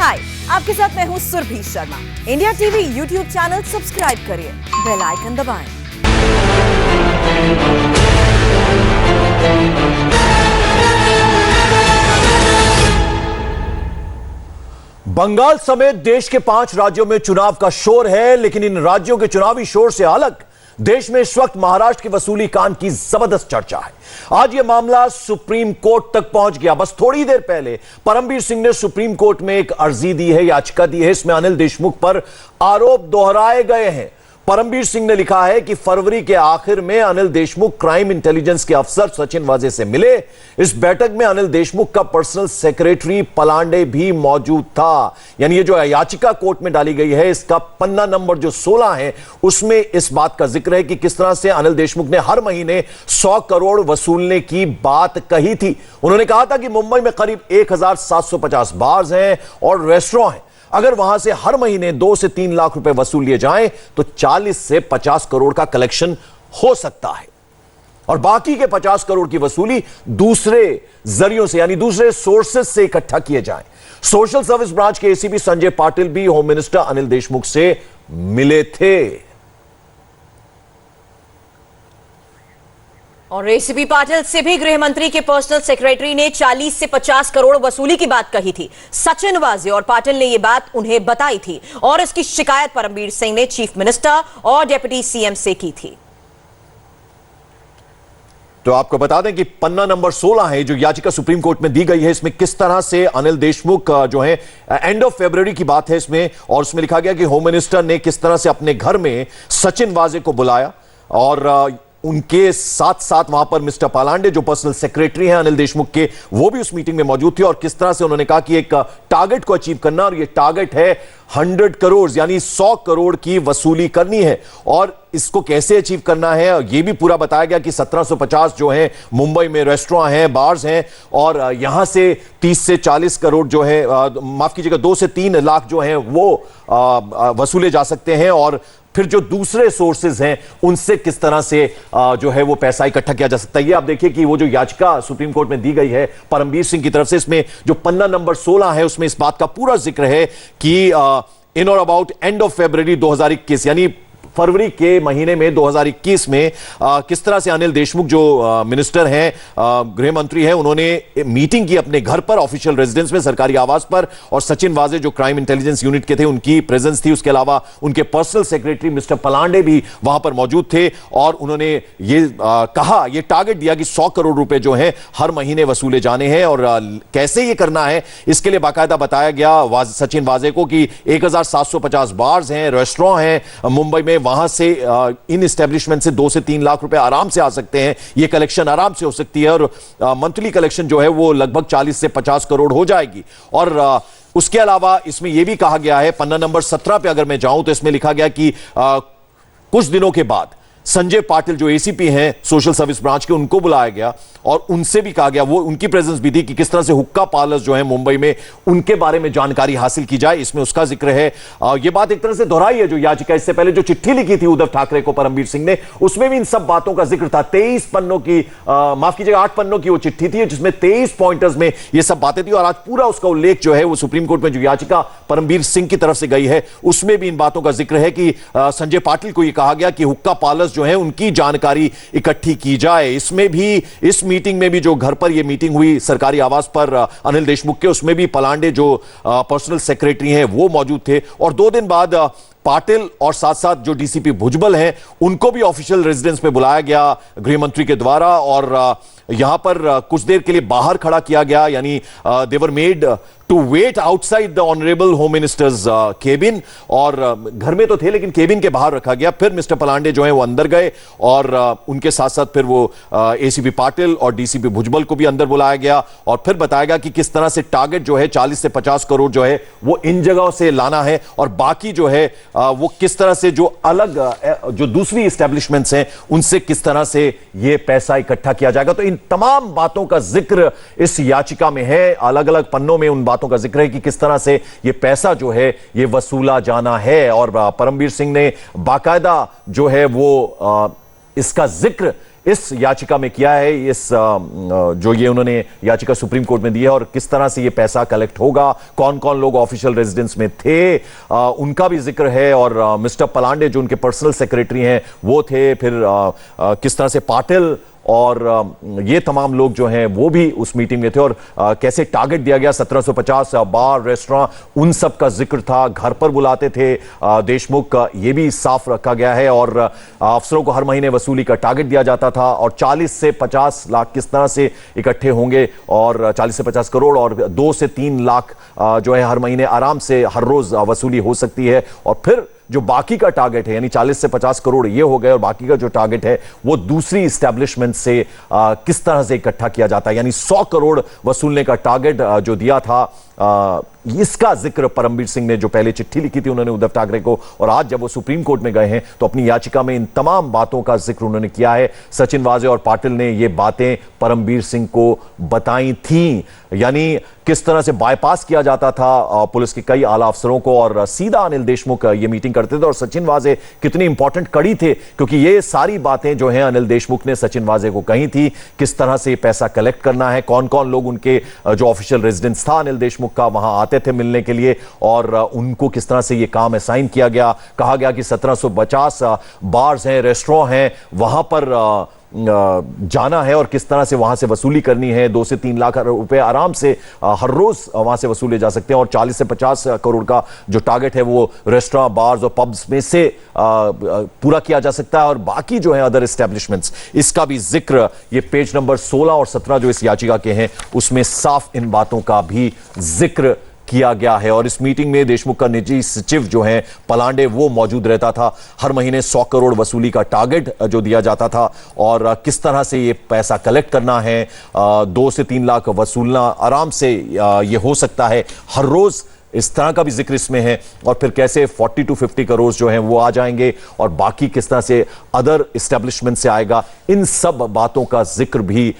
हाय, आपके साथ मैं हूं Surabhi Sharma. India TV YouTube channel subscribe करिए, बेल आइकन दबाएं। बंगाल समेत देश के 5 राज्यों में चुनाव का शोर है, लेकिन इन राज्यों के चुनावी शोर से अलग देश में इस वक्त महाराष्ट्र के वसूली कांड की जबरदस्त चर्चा है। आज यह मामला सुप्रीम कोर्ट तक पहुंच गया। बस थोड़ी देर पहले परमबीर सिंह ने सुप्रीम कोर्ट में एक अर्जी दी है, याचिका दी है। इसमें अनिल देशमुख पर आरोप दोहराए गए हैं। परमबीर सिंह ने लिखा है कि फरवरी के आखिर में अनिल देशमुख क्राइम इंटेलिजेंस के अफसर सचिन वाजे से मिले। इस बैठक में अनिल देशमुख का पर्सनल सेक्रेटरी पलांडे भी मौजूद था। यानी ये जो याचिका कोर्ट में डाली गई है, इसका पन्ना नंबर जो 16 है, उसमें इस बात का जिक्र है कि किस तरह से अनिल देशमुख ने हर महीने 100 करोड़ वसूलने की बात कही थी। उन्होंने कहा था कि मुंबई में करीब 1750 बार्स हैं और रेस्टोरेंट हैं। अगर वहां से हर महीने 2 से 3 लाख रुपए वसूल लिए जाएं तो 40 से 50 करोड़ का कलेक्शन हो सकता है, और बाकी के 50 करोड़ की वसूली दूसरे जरियों से यानी दूसरे सोर्सेस से इकट्ठा किए जाएं। सोशल सर्विस ब्रांच के एसीपी संजय पाटिल भी होम मिनिस्टर अनिल देशमुख से मिले थे। और एसीपी पाटिल से भी गृह मंत्री के पर्सनल सेक्रेटरी ने 40 से 50 करोड़ वसूली की बात कही थी। सचिन वाजे और पाटिल ने यह बात उन्हें बताई थी और इसकी शिकायत परमबीर सिंह ने चीफ मिनिस्टर और डिप्टी सीएम से की थी। तो आपको बता दें कि पन्ना नंबर 16 है जो याचिका सुप्रीम कोर्ट में दी गई है। इसमें किस तरह से अनिल देशमुख जो है एंड ऑफ फरवरी की बात है इसमें, और उसमें लिखा गया कि होम मिनिस्टर ने किस तरह से अपने घर में सचिन वाजे को बुलाया और उनके साथ साथ वहां पर मिस्टर पालांडे जो पर्सनल सेक्रेटरी हैं अनिल देशमुख के, वो भी उस मीटिंग में मौजूद थे। और किस तरह से उन्होंने कहा कि एक टारगेट को अचीव करना, और ये टारगेट है 100 करोड़ यानी 100 करोड़ की वसूली करनी है। और इसको कैसे अचीव करना है ये भी पूरा बताया गया कि 1750 जो है मुंबई में रेस्टोरेंट हैं, बार्स हैं, और यहां से 30 से 40 करोड़ जो है, माफ कीजिएगा, 2 से 3 लाख जो है वो वसूले जा सकते हैं। और फिर जो दूसरे सोर्सेज हैं उनसे किस तरह से जो है वो पैसा इकट्ठा किया जा सकता है। ये आप देखिए कि वो जो याचिका सुप्रीम कोर्ट में दी गई है परमबीर सिंह की तरफ से, इसमें जो पन्ना नंबर 16 है उसमें इस बात का पूरा जिक्र है कि इन और अबाउट एंड ऑफ फरवरी 2021 यानी फरवरी के महीने में 2021 में किस तरह से अनिल देशमुख जो मिनिस्टर हैं, गृह मंत्री हैं, उन्होंने मीटिंग की अपने घर पर, ऑफिशियल रेजिडेंस में, सरकारी आवास पर। और सचिन वाजे जो क्राइम इंटेलिजेंस यूनिट के थे उनकी प्रेजेंस थी। उसके अलावा उनके पर्सनल सेक्रेटरी मिस्टर पलांडे भी वहां पर मौजूद थे। और उन्होंने ये कहा, ये टारगेट दिया कि 100 करोड़ रुपए जो हैं हर महीने वसूले जाने हैं। और कैसे ये करना है इसके लिए बाकायदा बताया गया सचिन वाजे को कि 1750 बार्स हैं, रेस्टोरेंट हैं मुंबई में, वहां से इन एस्टेब्लिशमेंट से 2 से 3 लाख रुपए आराम से आ सकते हैं। ये कलेक्शन आराम से हो सकती है और मंथली कलेक्शन जो है वो लगभग 40 से 50 करोड़ हो जाएगी। और उसके अलावा इसमें यह भी कहा गया है, पन्ना नंबर 17 पे अगर मैं जाऊं तो इसमें लिखा गया कि कुछ दिनों के बाद संजय पाटिल जो एसीपी हैं सोशल सर्विस ब्रांच के, उनको बुलाया गया और उनसे भी कहा गया, वो उनकी प्रेजेंस भी थी, कि किस तरह से हुक्का पार्लर्स जो हैं मुंबई में उनके बारे में जानकारी हासिल की जाए। इसमें उसका जिक्र है। ये बात एक तरह से दोहराई है जो याचिका, इससे पहले जो चिट्ठी लिखी थी उद्धव ठाकरे को परमबीर सिंह ने, उसमें भी इन सब बातों का जिक्र था। 23 पन्नों की, माफ कीजिएगा 8 पन्नों की वो चिट्ठी थी जिसमें 23 पॉइंटर्स में ये सब बातें थी। और आज पूरा उसका उल्लेख जो है वो सुप्रीम कोर्ट में जो याचिका परमबीर सिंह की तरफ से गई है उसमें भी इन बातों का जिक्र है कि संजय पाटिल को यह कहा गया कि हुक्का पार्लर्स जो है उनकी जानकारी इकट्ठी की जाए। इसमें भी, इस मीटिंग में भी, जो घर पर यह मीटिंग हुई सरकारी आवास पर अनिल देशमुख के, उसमें भी पलांडे जो पर्सनल सेक्रेटरी हैं वो मौजूद थे। और 2 दिन बाद पाटिल और साथ साथ जो डीसीपी भुजबल हैं उनको भी ऑफिशियल रेजिडेंस में बुलाया गया गृह मंत्री के द्वारा। और यहां पर कुछ देर के लिए बाहर खड़ा किया गया, यानी they were made to wait outside the honourable home minister's cabin. और घर में तो थे लेकिन केबिन के बाहर रखा गया। फिर मिस्टर पलांडे जो है वो अंदर गए और उनके साथ साथ फिर वो एसीपी पाटिल और डीसीपी भुजबल को भी अंदर बुलाया गया। और फिर बताया गया कि किस तरह से टारगेट जो है 40 से 50 करोड़ जो है वो इन जगहों से लाना है, और बाकी जो है वो किस तरह से जो अलग जो दूसरी एस्टेब्लिशमेंट्स हैं उनसे किस तरह से ये पैसा इकट्ठा किया जाएगा। तो इन तमाम बातों का जिक्र इस याचिका में है। अलग अलग पन्नों में उन बातों का जिक्र है कि किस तरह से ये पैसा जो है ये वसूला जाना है। और परमबीर सिंह ने बाकायदा जो है वो इसका जिक्र इस याचिका में किया है, इस जो ये उन्होंने याचिका सुप्रीम कोर्ट में दी है, और किस तरह से ये पैसा कलेक्ट होगा, कौन कौन लोग ऑफिशियल रेजिडेंस में थे, उनका भी जिक्र है। और मिस्टर पलांडे जो उनके पर्सनल सेक्रेटरी हैं वो थे, फिर किस तरह से पाटिल और ये तमाम लोग जो हैं वो भी उस मीटिंग में थे, और कैसे टारगेट दिया गया 1750 बार रेस्टोरेंट, उन सब का जिक्र था। घर पर बुलाते थे देशमुख का, ये भी साफ रखा गया है। और अफसरों को हर महीने वसूली का टारगेट दिया जाता था, और 40 से 50 लाख किस तरह से इकट्ठे होंगे, और 40 से 50 करोड़ और 2 से 3 लाख जो है हर महीने आराम से हर रोज वसूली हो सकती है। और फिर जो बाकी का टारगेट है, यानी 40 से 50 करोड़ ये हो गए, और बाकी का जो टारगेट है वो दूसरी इस्टेब्लिशमेंट से किस तरह से इकट्ठा किया जाता है, यानी 100 करोड़ वसूलने का टारगेट जो दिया था, इसका जिक्र परमबीर सिंह ने जो पहले चिट्ठी लिखी थी उन्होंने उद्धव ठाकरे को, और आज जब वो सुप्रीम कोर्ट में गए हैं तो अपनी याचिका में इन तमाम बातों का जिक्र उन्होंने किया है। सचिन वाजे और पाटिल ने ये बातें परमबीर सिंह को बताई थी, यानी किस तरह से बाईपास किया जाता था पुलिस के कई आला अफसरों को, और सीधा अनिल देशमुख ये मीटिंग करते थे। और सचिन वाजे कितनी इंपॉर्टेंट कड़ी थे, क्योंकि ये सारी बातें जो हैं अनिल देशमुख ने सचिन वाजे को कही थी, किस तरह से पैसा कलेक्ट करना है, कौन कौन लोग उनके जो ऑफिशियल रेजिडेंस था अनिल देशमुख का वहां आते थे मिलने के लिए, और उनको किस तरह से ये काम असाइन किया गया। कहा गया कि 1750 बार्स हैं, रेस्टोरेंट हैं, वहां पर जाना है और किस तरह से वहां से वसूली करनी है। 2 से 3 लाख रुपए आराम से हर रोज वहां से वसूले जा सकते हैं, और 40 से 50 करोड़ का जो टारगेट है वो रेस्टोरेंट, बार्स और पब्स में से पूरा किया जा सकता है। और बाकी जो है अदर एस्टेब्लिशमेंट्स, इसका भी जिक्र ये पेज नंबर 16 और 17 जो इस याचिका के हैं उसमें साफ इन बातों का भी जिक्र किया गया है। और इस मीटिंग में देशमुख का निजी सचिव जो है पलांडे वो मौजूद रहता था। हर महीने 100 करोड़ वसूली का टारगेट जो दिया जाता था, और किस तरह से ये पैसा कलेक्ट करना है, 2 से 3 लाख वसूलना आराम से ये हो सकता है हर रोज, इस तरह का भी जिक्र इसमें है। और फिर कैसे 40 to 50 करोड़ जो हैं वो आ जाएंगे, और बाकी किस तरह से अदर एस्टेब्लिशमेंट से आएगा, इन सब बातों का जिक्र भी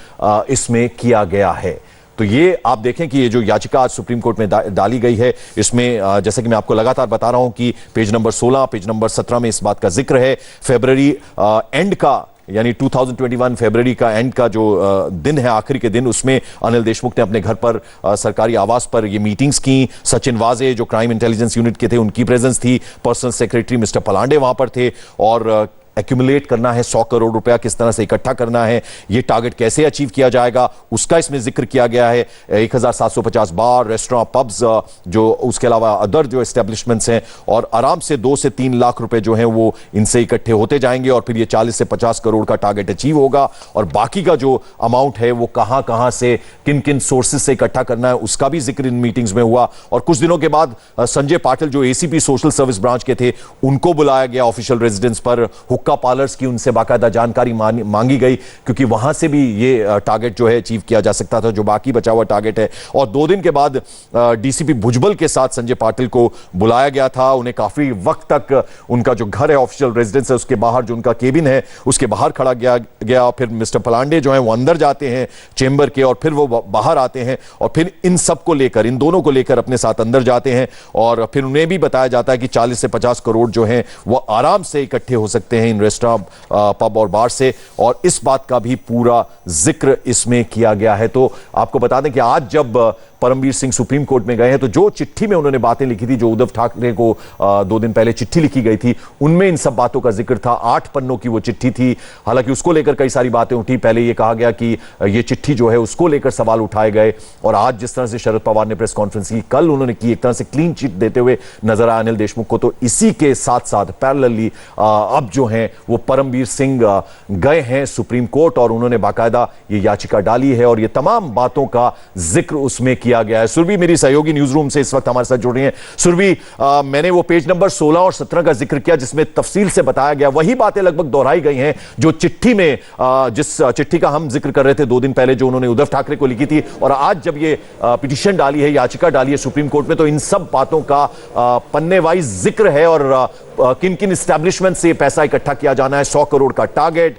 इसमें किया गया है। तो ये आप देखें कि ये जो याचिका आज सुप्रीम कोर्ट में डाली गई है, इसमें जैसे कि मैं आपको लगातार बता रहा हूं कि पेज नंबर 16, पेज नंबर 17 में इस बात का जिक्र है। फरवरी एंड का, यानी 2021 फरवरी का एंड का जो दिन है, आखिरी के दिन, उसमें अनिल देशमुख ने अपने घर पर सरकारी आवास पर ये मीटिंग्स की। सचिन वाजे जो क्राइम इंटेलिजेंस यूनिट के थे उनकी प्रेजेंस थी, पर्सनल सेक्रेटरी मिस्टर पलांडे वहां पर थे, और एक्यूमुलेट करना है 100 करोड़ रुपया, किस तरह से इकट्ठा करना है, ये टारगेट कैसे अचीव किया जाएगा, उसका इसमें जिक्र किया गया है। 1750 बार, रेस्टोरेंट, पब्स, जो उसके अलावा अदर जो एस्टेब्लिशमेंट्स हैं, और आराम से 2 से 3 लाख रुपए जो हैं वो इनसे इकट्ठे होते जाएंगे, और फिर ये 40 से 50 करोड़ का टारगेट अचीव होगा। और बाकी का जो अमाउंट है वो कहां कहां से, किन किन सोर्सेज से इकट्ठा करना है, उसका भी जिक्र इन मीटिंग्स में हुआ। और कुछ दिनों के बाद संजय पाटिल जो एसीपी सोशल सर्विस ब्रांच के थे उनको बुलाया गया ऑफिशियल रेजिडेंस पर, हुक्का पार्लर्स की उनसे बाकायदा जानकारी मांगी गई, क्योंकि वहां से भी ये टारगेट जो है अचीव किया जा सकता था, जो बाकी बचा हुआ टारगेट है। और 2 दिन के बाद डीसीपी भुजबल के साथ संजय पाटिल को बुलाया गया था। उन्हें काफी वक्त तक उनका जो घर है, ऑफिशियल रेजिडेंस है, उसके बाहर जो उनका केबिन है उसके बाहर खड़ा गया। फिर मिस्टर पलांडे जो है वो अंदर जाते हैं चेंबर के, और फिर वो बाहर आते हैं, और फिर इन सबको लेकर, इन दोनों को लेकर अपने साथ अंदर जाते हैं। और फिर उन्हें भी बताया जाता है कि 40 से 50 करोड़ जो हैं वो आराम से इकट्ठे हो सकते हैं इन रेस्टोरेंट, पब और बार से, और इस बात का भी पूरा जिक्र इसमें किया गया है। तो आपको बता दें कि आज जब परमबीर सिंह सुप्रीम कोर्ट में गए हैं तो जो चिट्ठी में उन्होंने बातें लिखी थी, जो उद्धव ठाकरे को 2 दिन पहले चिट्ठी लिखी गई थी, उनमें इन सब बातों का जिक्र था। 8 पन्नों की वो चिट्ठी थी। हालांकि उसको लेकर कई सारी बातें उठी। पहले ये कहा गया कि ये चिट्ठी जो है उसको लेकर सवाल उठाए गए, और आज जिस तरह से शरद पवार ने प्रेस कॉन्फ्रेंस की, कल उन्होंने की, एक तरह से क्लीन चिट देते हुए नजर आया अनिल देशमुख को। तो इसी के साथ साथ पैरेलली अब जो है वो परमबीर सिंह गए हैं सुप्रीम कोर्ट, और उन्होंने बाकायदा ये याचिका डाली है, और ये तमाम बातों का जिक्र उसमें किया गया है। सुरभि मेरी सहयोगी न्यूज रूम से इस वक्त हमारे साथ जुड़ रही हैं। सुरभि, मैंने वो पेज नंबर 16 और 17 का जिक्र किया जिसमें तफसील से बताया गया, वही बातें लगभग दोहराई गई हैं जो चिट्ठी में, जिस चिट्ठी का हम जिक्र कर रहे थे 2 दिन पहले, जो उन्होंने उद्धव ठाकरे को लिखी थी। और आज जब ये पिटीशन डाली है, याचिका डाली है सुप्रीम कोर्ट में, तो इन सब बातों का पन्ने वाइज जिक्र है, और किन किन एस्टैब्लिशमेंट से पैसा इकट्ठा किया जाना है, 100 करोड़ का टारगेट,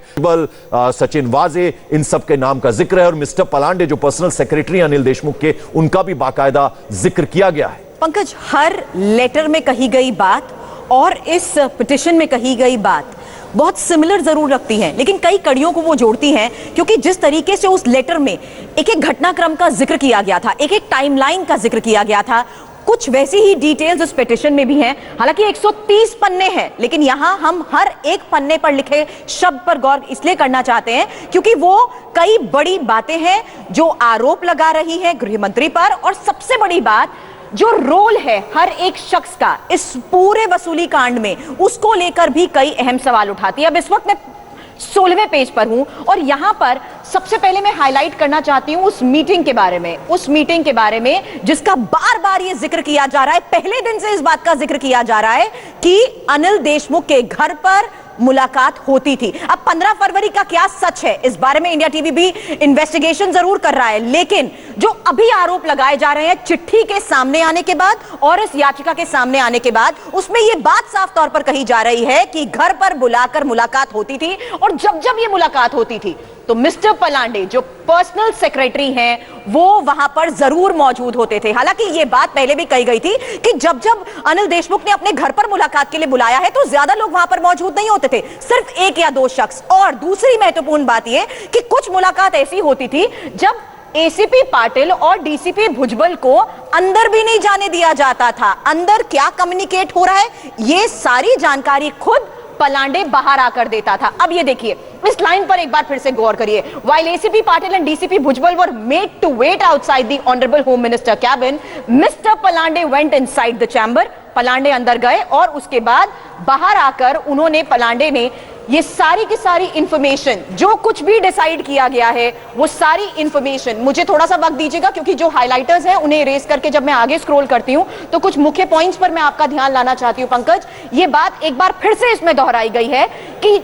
सचिन वाजे, इन सब के नाम का जिक्र है। और मिस्टर पलांडे जो पर्सनल सेक्रेटरी अनिल देशमुख के, उनका भी बाकायदा जिक्र किया गया है। पंकज, हर लेटर में कही गई बात और इस पिटीशन में कही गई बात, बहुत सिमिलर जरूर रखती हैं, लेकिन कई कड़ियों को वो जोड़ती हैं, क्योंकि जिस तरीके से उस लेटर में एक एक घटनाक्रम का जिक्र किया गया था, एक एक टाइमलाइन का जिक्र किया गया था, कुछ वैसी ही डिटेल्स उस पिटीशन में भी हैं। हालांकि 130 पन्ने हैं, लेकिन यहां हम हर एक पन्ने पर लिखे शब्द पर गौर इसलिए करना चाहते हैं क्योंकि वो कई बड़ी बातें हैं जो आरोप लगा रही है गृह मंत्री पर, और सबसे बड़ी बात जो रोल है हर एक शख्स का इस पूरे वसूली कांड में, उसको लेकर भी कई अहम सवाल उठाती है। अब इस वक्त मैं 16वें पेज पर हूं और यहां पर सबसे पहले मैं हाईलाइट करना चाहती हूं उस मीटिंग के बारे में जिसका बार बार यह जिक्र किया जा रहा है। पहले दिन से इस बात का जिक्र किया जा रहा है कि अनिल देशमुख के घर पर मुलाकात होती थी। अब 15 फरवरी का क्या सच है, इस बारे में इंडिया टीवी भी इन्वेस्टिगेशन जरूर कर रहा है, लेकिन जो अभी आरोप लगाए जा रहे हैं चिट्ठी के सामने आने के बाद और इस याचिका के सामने आने के बाद, उसमें यह बात साफ तौर पर कही जा रही है कि घर पर बुलाकर मुलाकात होती थी, और जब जब यह मुलाकात होती थी तो मिस्टर पलांडे जो पर्सनल सेक्रेटरी हैं वो वहां पर जरूर मौजूद होते थे। हालांकि यह बात पहले भी कही गई थी कि जब जब अनिल देशमुख ने अपने घर पर मुलाकात के लिए बुलाया है तो ज्यादा लोग वहां पर मौजूद नहीं होते थे, सिर्फ 1 या 2 शख्स। और दूसरी महत्वपूर्ण बात यह कि कुछ मुलाकात ऐसी होती थी जब एसीपी पाटिल और डीसीपी भुजबल को अंदर भी नहीं जाने दिया जाता था। अंदर क्या कम्युनिकेट हो रहा है ये सारी जानकारी खुद पलांडे बाहर आकर देता था। अब ये देखिए, इस लाइन पर एक बार फिर से गौर करिए। While ACP Patil and DCP Bhujbal were made to wait outside the Honorable Home Minister cabin, Mr. Palande went inside the chamber. Palande अंदर गए और उसके बाद बाहर आकर पलांडे ने ये सारी की सारी इंफॉर्मेशन, जो कुछ भी डिसाइड किया गया है वो सारी इंफॉर्मेशन, मुझे थोड़ा सा वक्त दीजिएगा क्योंकि जो हाइलाइटर्स हैं उन्हें इरेज करके जब मैं आगे स्क्रॉल करती हूं तो कुछ मुख्य पॉइंट्स पर मैं आपका ध्यान लाना चाहती हूं। पंकज, ये बात एक बार फिर से इसमें दोहराई गई है कि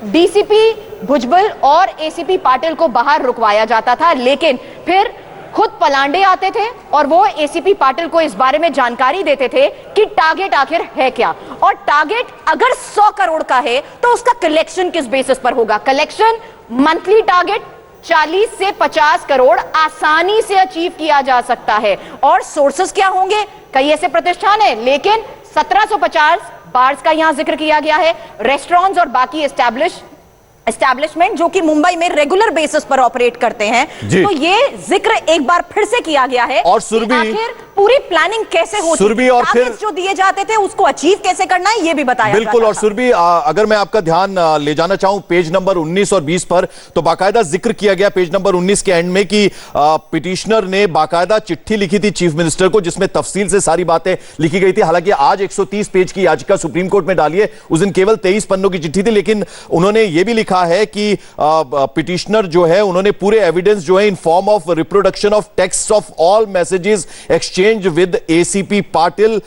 डीसीपी भुजबल और एसीपी पाटिल को बाहर रुकवाया जाता था, लेकिन फिर खुद पलांडे आते थे और वो एसीपी पाटिल को इस बारे में जानकारी देते थे कि टारगेट आखिर है क्या, और टारगेट अगर 100 करोड़ का है तो उसका कलेक्शन किस बेसिस पर होगा। कलेक्शन मंथली टारगेट 40 से 50 करोड़ आसानी से अचीव किया जा सकता है, और सोर्सेस क्या होंगे, कई ऐसे प्रतिष्ठान है, लेकिन 1750 बार्स का यहां जिक्र किया गया है, रेस्टोरेंट्स और बाकी एस्टैब्लिशमेंट जो कि मुंबई में रेगुलर बेसिस पर ऑपरेट करते हैं। तो ये जिक्र एक बार फिर से किया गया है। और सुरभि, आखिर पूरी प्लानिंग कैसे होती है, और फिर जो दिए जाते थे उसको अचीव कैसे करना है ये भी बताया बिल्कुल। और सुरभि, अगर मैं आपका ध्यान ले जाना चाहूं पेज नंबर 19 और 20 पर, तो बाकायदा जिक्र किया गया पेज नंबर 19 के एंड में कि पिटिशनर ने बाकायदा चिट्ठी लिखी थी चीफ मिनिस्टर को जिसमें तफसील से सारी बातें लिखी गई थी। हालांकि आज 130 पेज की याचिका सुप्रीम कोर्ट में डाली है, उस दिन केवल 23 पन्नों की चिट्ठी थी, लेकिन उन्होंने यह भी लिखा है कि पिटिशनर जो है उन्होंने पूरे एविडेंस जो है in form of reproduction of text of all messages exchange with ACP Patil,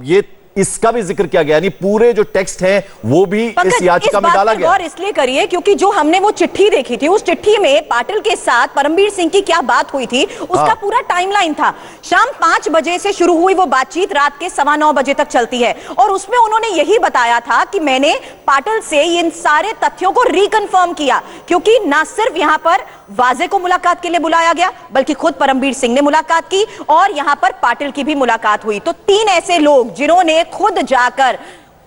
ये इसका भी जिक्र किया गया, यानी पूरे जो टेक्स्ट हैं वो भी इस याचिका में डाला गया। और इसलिए करिए क्योंकि जो हमने वो चिट्ठी देखी थी, उस चिट्ठी में पाटिल के साथ परमबीर सिंह की क्या बात हुई थी उसका पूरा टाइमलाइन था। शाम 5 बजे से शुरू हुई वो बातचीत रात के 9:15 बजे तक चलती है, और उसमें उन्होंने यही बताया था कि मैंने पाटिल से इन सारे तथ्यों को रिकंफर्म किया, क्योंकि ना सिर्फ यहां पर वाजे को मुलाकात के लिए बुलाया गया बल्कि खुद परमबीर सिंह ने मुलाकात की और यहां पर पाटिल की भी मुलाकात हुई। तो 3 ऐसे लोग जिन्होंने खुद जाकर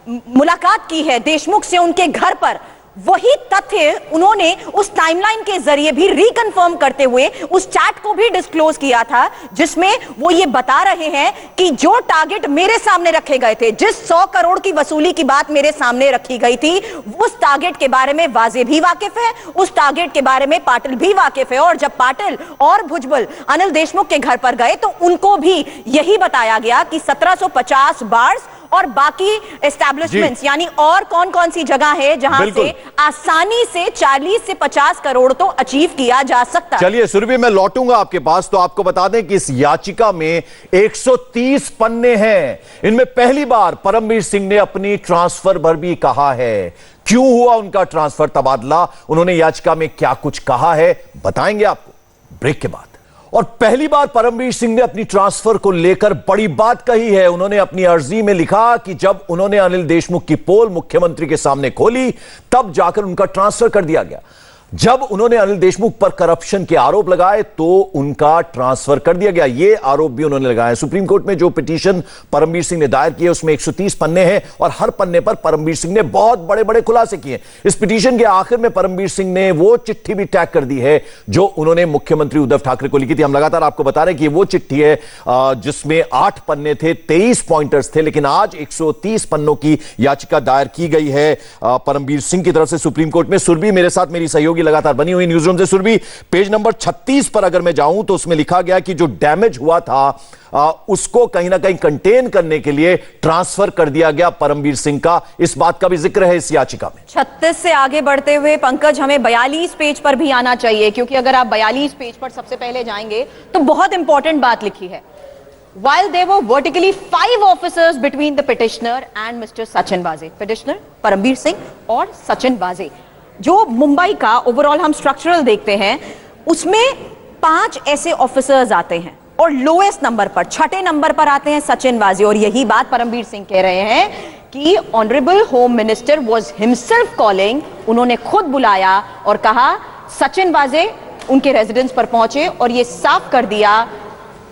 मुलाकात की है देशमुख से उनके घर पर, वही तथ्य उन्होंने उस टाइमलाइन के जरिए भी रिकंफर्म करते हुए उस चैट को भी डिस्क्लोज किया था, जिसमें वो ये बता रहे हैं कि जो टारगेट मेरे सामने रखे गए थे, जिस 100 करोड़ की वसूली की बात मेरे सामने रखी गई थी, उस टारगेट के बारे में वाजे भी वाकिफ है, उस टारगेट के बारे में पाटिल भी वाकिफ है। और जब पाटिल और भुजबल अनिल देशमुख के घर पर गए तो उनको भी यही बताया गया कि 1750 बार्स और बाकी एस्टैब्लिशमेंट्स, यानी और कौन कौन सी जगह है जहां से आसानी से 40 से 50 करोड़ तो अचीव किया जा सकता है। चलिए सुरभि, मैं लौटूंगा आपके पास, तो आपको बता दें कि इस याचिका में 130 पन्ने हैं। इनमें पहली बार परमबीर सिंह ने अपनी ट्रांसफर पर भी कहा है। क्यों हुआ उनका ट्रांसफर तबादला, उन्होंने याचिका में क्या कुछ कहा है, बताएंगे आपको ब्रेक के बाद। और पहली बार परमबीर सिंह ने अपनी ट्रांसफर को लेकर बड़ी बात कही है। उन्होंने अपनी अर्जी में लिखा कि जब उन्होंने अनिल देशमुख की पोल मुख्यमंत्री के सामने खोली तब जाकर उनका ट्रांसफर कर दिया गया। जब उन्होंने अनिल देशमुख पर करप्शन के आरोप लगाए तो उनका ट्रांसफर कर दिया गया। यह आरोप भी उन्होंने लगाया। सुप्रीम कोर्ट में जो पिटीशन परमबीर सिंह ने दायर की है उसमें 130 पन्ने हैं और हर पन्ने पर परमबीर सिंह ने बहुत बड़े बड़े खुलासे किए। इस पिटीशन के आखिर में परमबीर सिंह ने वो चिट्ठी भी टैग कर दी है जो उन्होंने मुख्यमंत्री उद्धव ठाकरे को लिखी थी। हम लगातार आपको बता रहे हैं कि वो चिट्ठी है जिसमें 8 पन्ने थे, 23 पॉइंटर्स थे, लेकिन आज 130 पन्नों की याचिका दायर की गई है परमबीर सिंह की तरफ से सुप्रीम कोर्ट में। सुरभि मेरे साथ मेरी सहयोगी लगातार बनी हुई न्यूज रूम से। सुरभि, पेज नंबर 36 पर अगर मैं जाऊं तो उसमें लिखा गया कि जो डैमेज हुआ था उसको कहीं ना कहीं कंटेन करने के लिए ट्रांसफर कर दिया गया परमबीर सिंह का। इस बात का भी जिक्र है इस याचिका में। 36 से आगे बढ़ते हुए पंकज हमें 42 पेज पर भी आना चाहिए, क्योंकि अगर आप 42 पेज पर सबसे पहले जाएंगे तो बहुत इंपॉर्टेंट बात लिखी है। While there were vertically 5 officers between the petitioner and Mr. Sachin Waze, petitioner Parambir Singh और सचिन वाजे, जो मुंबई का ओवरऑल हम स्ट्रक्चरल देखते हैं उसमें 5 ऐसे ऑफिसर्स आते हैं और लोएस्ट नंबर पर, 6ठे नंबर पर आते हैं सचिन वाजे। और यही बात परमबीर सिंह कह रहे हैं कि honourable home minister was himself calling, उन्होंने खुद बुलाया और कहा, सचिन वाजे उनके रेजिडेंस पर पहुंचे और यह साफ कर दिया,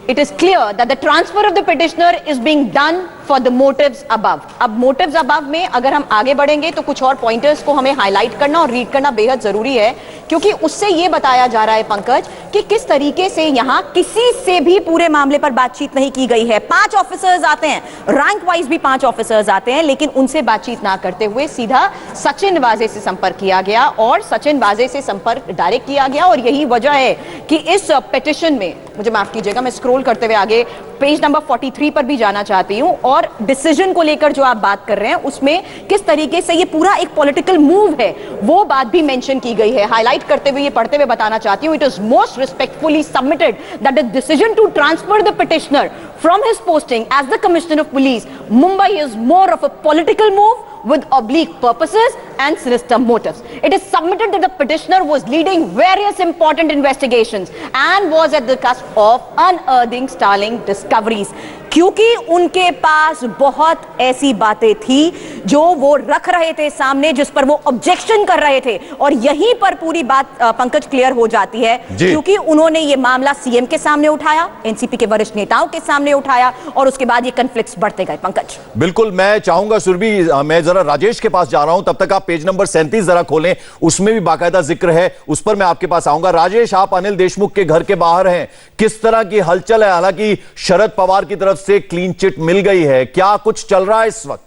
it is clear that the transfer of the petitioner is being done for the motives above. अब motives above में अगर हम आगे बढ़ेंगे तो कुछ और पॉइंटर्स को हमें हाईलाइट करना और रीड करना बेहद जरूरी है, क्योंकि उससे यह बताया जा रहा है पंकज कि किस तरीके से यहां किसी से भी पूरे मामले पर बातचीत नहीं की गई है। 5 ऑफिसर्स आते हैं, रैंक वाइज भी 5 ऑफिसर्स आते हैं, लेकिन उनसे बातचीत ना करते हुए सीधा सचिन वाजे से संपर्क किया गया और सचिन वाजे से संपर्क डायरेक्ट किया गया। और यही वजह है कि इस पिटीशन में, मुझे माफ कीजिएगा मैं स्क्रॉल करते हुए आगे पेज नंबर 43 पर भी जाना चाहती हूं, और डिसीजन को लेकर जो आप बात कर रहे हैं उसमें किस तरीके से ये पूरा एक पॉलिटिकल मूव है वो बात भी मेंशन की गई है। हाईलाइट करते हुए ये पढ़ते हुए बताना चाहती हूं, it is most respectfully submitted that the decision to transfer the petitioner from his posting as the Commissioner of Police, Mumbai is more of a political move with oblique purposes and sinister motives. It is submitted that the petitioner was leading various important investigations and was at the cusp of unearthing Starlink discoveries. क्योंकि उनके पास बहुत ऐसी बातें थी जो वो रख रहे थे सामने, जिस पर वो ऑब्जेक्शन कर रहे थे, और यहीं पर पूरी बात पंकज क्लियर हो जाती है, क्योंकि उन्होंने ये मामला सीएम के सामने उठाया, एनसीपी के वरिष्ठ नेताओं के सामने उठाया और उसके बाद ये कॉन्फ्लिक्ट्स बढ़ते गए। पंकज, बिल्कुल, मैं चाहूंगा सुरभि, मैं जरा राजेश के पास जा रहा हूं, तब तक आप पेज नंबर 37 जरा खोलें, उसमें भी बाकायदा जिक्र है, उस पर मैं आपके पास आऊंगा। राजेश, आप अनिल देशमुख के घर के बाहर हैं, किस तरह की हलचल है? हालांकि शरद पवार की तरफ से क्लीन चिट मिल गई है, क्या कुछ चल रहा है इस वक्त?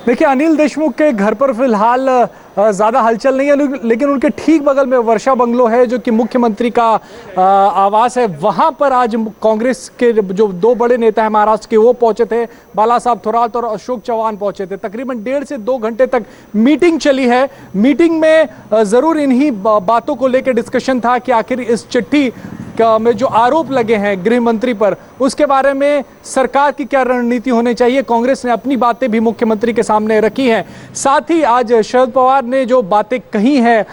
देखिए, अनिल देशमुख के घर पर फिलहाल ज़्यादा हलचल नहीं है, लेकिन उनके ठीक बगल में वर्षा बंगलो है जो कि मुख्यमंत्री का आवास है। वहां पर आज कांग्रेस के जो 2 बड़े नेता हैं महाराष्ट्र के, वो पहुंचे थे, बाला साहब थोराट और अशोक चौहान पहुंचे थे। तकरीबन 1.5 से 2 घंटे तक मीटिंग चली है। मीटिंग में ज़रूर इन्हीं बातों को लेकर डिस्कशन था कि आखिर इस चिट्ठी में जो आरोप लगे हैं गृह मंत्री पर, उसके बारे में सरकार की क्या रणनीति होनी चाहिए। कांग्रेस ने अपनी बातें भी मुख्यमंत्री के सामने रखी हैं। साथ ही आज शरद पवार ने जो बातें कही हैं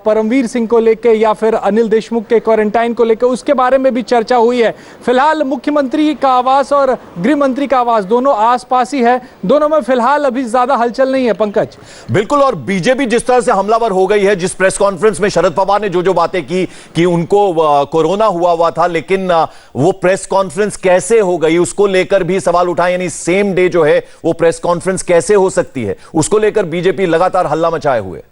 परमबीर सिंह को लेकर या फिर अनिल देशमुख के क्वारंटाइन को लेकर, उसके बारे में भी चर्चा हुई है। फिलहाल मुख्यमंत्री का आवास और गृह मंत्री का आवास दोनों आसपास ही है, दोनों में फिलहाल अभी ज्यादा हलचल नहीं है। पंकज, बिल्कुल, और बीजेपी जिस तरह से हमलावर हो गई है, जिस प्रेस कॉन्फ्रेंस में शरद पवार ने जो बातें की कि उनको कोरोना हुआ था, लेकिन वो प्रेस कॉन्फ्रेंस कैसे हो गई उसको लेकर भी सवाल उठाए, यानी सेम डे जो है वो प्रेस कॉन्फ्रेंस कैसे हो सकती है, उसको लेकर बीजेपी लगातार हल्ला मचाए हुए।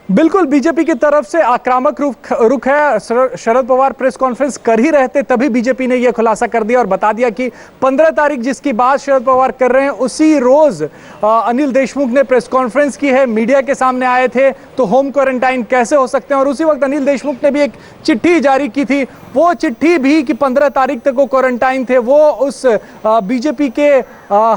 बिल्कुल, बीजेपी की तरफ से आक्रामक रुख है। शरद पवार प्रेस कॉन्फ्रेंस कर ही रहे थे, तभी बीजेपी ने यह खुलासा कर दिया और बता दिया कि 15 तारीख जिसकी बात शरद पवार कर रहे हैं, उसी रोज अनिल देशमुख ने प्रेस कॉन्फ्रेंस की है, मीडिया के सामने आए थे, तो होम क्वारंटाइन कैसे हो सकते हैं। और उसी वक्त अनिल देशमुख ने भी एक चिट्ठी जारी की थी, वो चिट्ठी भी कि 15 तारीख तक वो क्वारंटाइन थे, वो उस बीजेपी के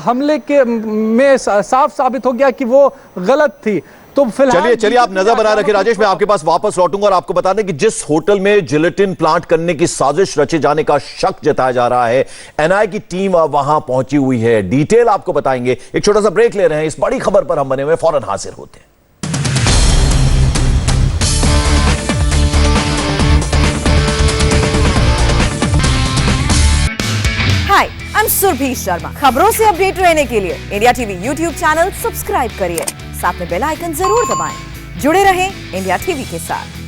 हमले के में साफ साबित हो गया कि वो गलत थी। तो फिलहाल चलिए आप नजर बनाए रखिए। राजेश, मैं आपके पास वापस लौटूंगा और आपको बता दें कि जिस होटल में जिलेटिन प्लांट करने की साजिश रचे जाने का शक जताया जा रहा है, एनआईए की टीम वहां पहुंची हुई है। डिटेल आपको बताएंगे। एक छोटा सा ब्रेक ले रहे हैं, इस बड़ी खबर पर हम बने हुए फौरन हाजिर होते हैं। Hi, I am Surabhi Sharma. खबरों से अपडेट रहने के लिए India TV YouTube channel subscribe करिए, साथ में बेल आइकन जरूर दबाएं। जुड़े रहें इंडिया टीवी के साथ।